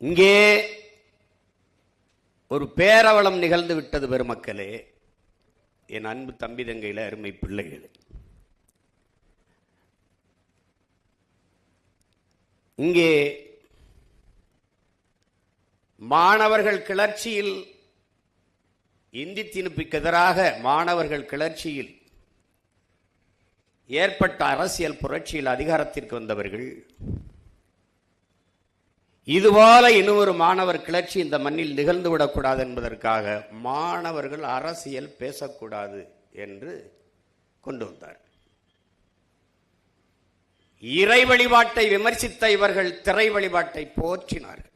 இங்கே ஒரு பேரவலம் நிகழ்ந்து விட்டது பெருமக்களே, என் அன்பு தம்பி தங்கையில அருமை பிள்ளைகளே. இங்கே மாணவர்கள் கிளர்ச்சியில், இந்தி திணிப்புக்கு எதிராக மாணவர்கள் கிளர்ச்சியில் ஏற்பட்ட அரசியல் புரட்சியில் அதிகாரத்திற்கு வந்தவர்கள் இதுபோல இன்னொரு மாணவர் கிளர்ச்சி இந்த மண்ணில் நிகழ்ந்துவிடக்கூடாது என்பதற்காக மாணவர்கள் அரசியல் பேசக்கூடாது என்று கொண்டு வந்தார். இறை வழிபாட்டை விமர்சித்த இவர்கள் திரை வழிபாட்டை போற்றினார்கள்.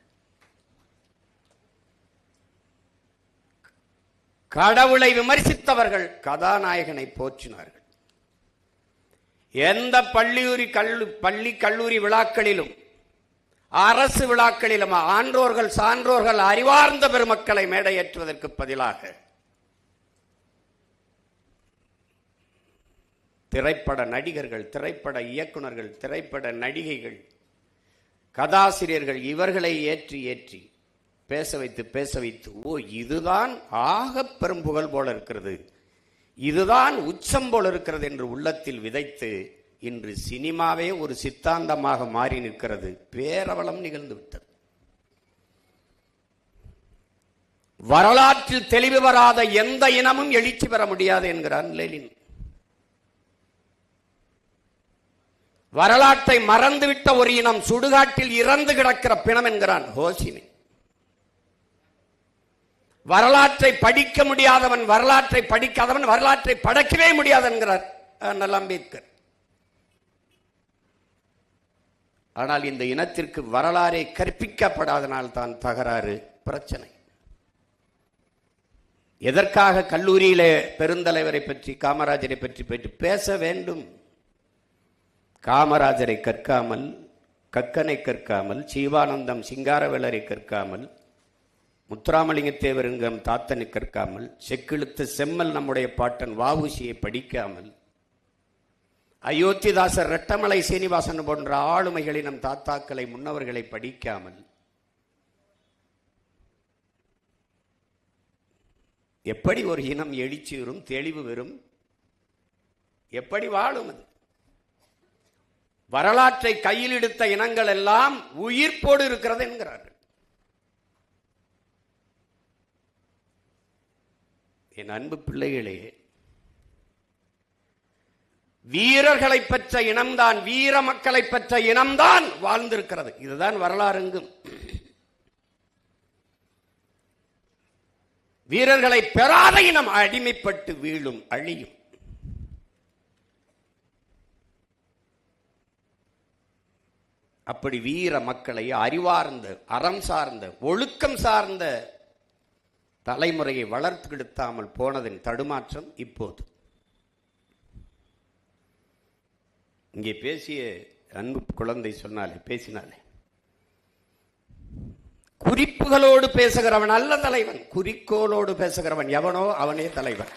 கடவுளை விமர்சித்தவர்கள் கதாநாயகனை போற்றினார்கள். எந்த பள்ளி கல்லூரி விழாக்களிலும் அரசு விழாக்களிலும் ஆன்றோர்கள் சான்றோர்கள் அறிவார்ந்த பெருமக்களை மேடையேற்றுவதற்கு பதிலாக திரைப்பட நடிகர்கள், திரைப்பட இயக்குநர்கள், திரைப்பட நடிகைகள், கதாசிரியர்கள் இவர்களை ஏற்றி பேச வைத்து ஓ இதுதான் ஆக பெரும் புகழ் போல இருக்கிறது, இதுதான் உச்சம் போல இருக்கிறது என்று உள்ளத்தில் விதைத்து இன்று சினிமாவே ஒரு சித்தாந்தமாக மாறி நிற்கிறது. பேரவலம் நிகழ்ந்து விட்டது. வரலாற்றில் தெளிவு வராத எந்த இனமும் எழுச்சி பெற முடியாது என்கிறான் லெனின். வரலாற்றை மறந்துவிட்ட ஒரு இனம் சுடுகாட்டில் இறந்து கிடக்கிற பிணம் என்கிறான் ஹோசிமி. வரலாற்றை படிக்க முடியாதவன், வரலாற்றை படிக்காதவன் வரலாற்றை படைக்கவே முடியாது என்கிறார் அண்ணல் அம்பேத்கர். ஆனால் இந்த இனத்திற்கு வரலாறை கற்பிக்கப்படாதனால் தான் தகராறு, பிரச்சனை. எதற்காக கல்லூரியிலே பெருந்தலைவரை பற்றி, காமராஜரை பற்றி பேச வேண்டும்? காமராஜரை கற்காமல், கக்கனை கற்காமல், ஜீவானந்தம் சிங்காரவேலரை கற்காமல், முத்துராமலிங்க தேவருங்கம் தாத்தனை கற்காமல், செக்கிழுத்த செம்மல் நம்முடைய பாட்டன் வஉசியை படிக்காமல், அயோத்திதாசர் ரெட்டமலை சீனிவாசன் போன்ற ஆளுமைகளை நம் தாத்தாக்களை முன்னவர்களை படிக்காமல் எப்படி ஒரு இனம் எழுச்சி வரும், தெளிவு வரும்? எப்படி வாழும்? அது வரலாற்றை கையில் எடுத்த இனங்கள் எல்லாம் உயிர்ப்போடு இருக்கிறது என்கிறார்கள். என் அன்பு பிள்ளைகளே, வீரர்களை பெற்ற இனம்தான், வீர மக்களை பெற்ற இனம்தான் வாழ்ந்திருக்கிறது. இதுதான் வரலாறுங்கும். வீரர்களை பெறாத இனம் அடிமைப்பட்டு வீழும், அழியும். அப்படி வீர மக்களை அறிவார்ந்த, அறம் சார்ந்த, ஒழுக்கம் சார்ந்த தலைமுறையை வளர்த்தெடுத்தாமல் போனதின் தடுமாற்றம் இப்போது. இங்கே பேசிய அன்பு குழந்தை பேசினாலே குறிப்புகளோடு பேசுகிறவன் அல்ல தலைவன், குறிக்கோளோடு பேசுகிறவன் எவனோ அவனே தலைவன்.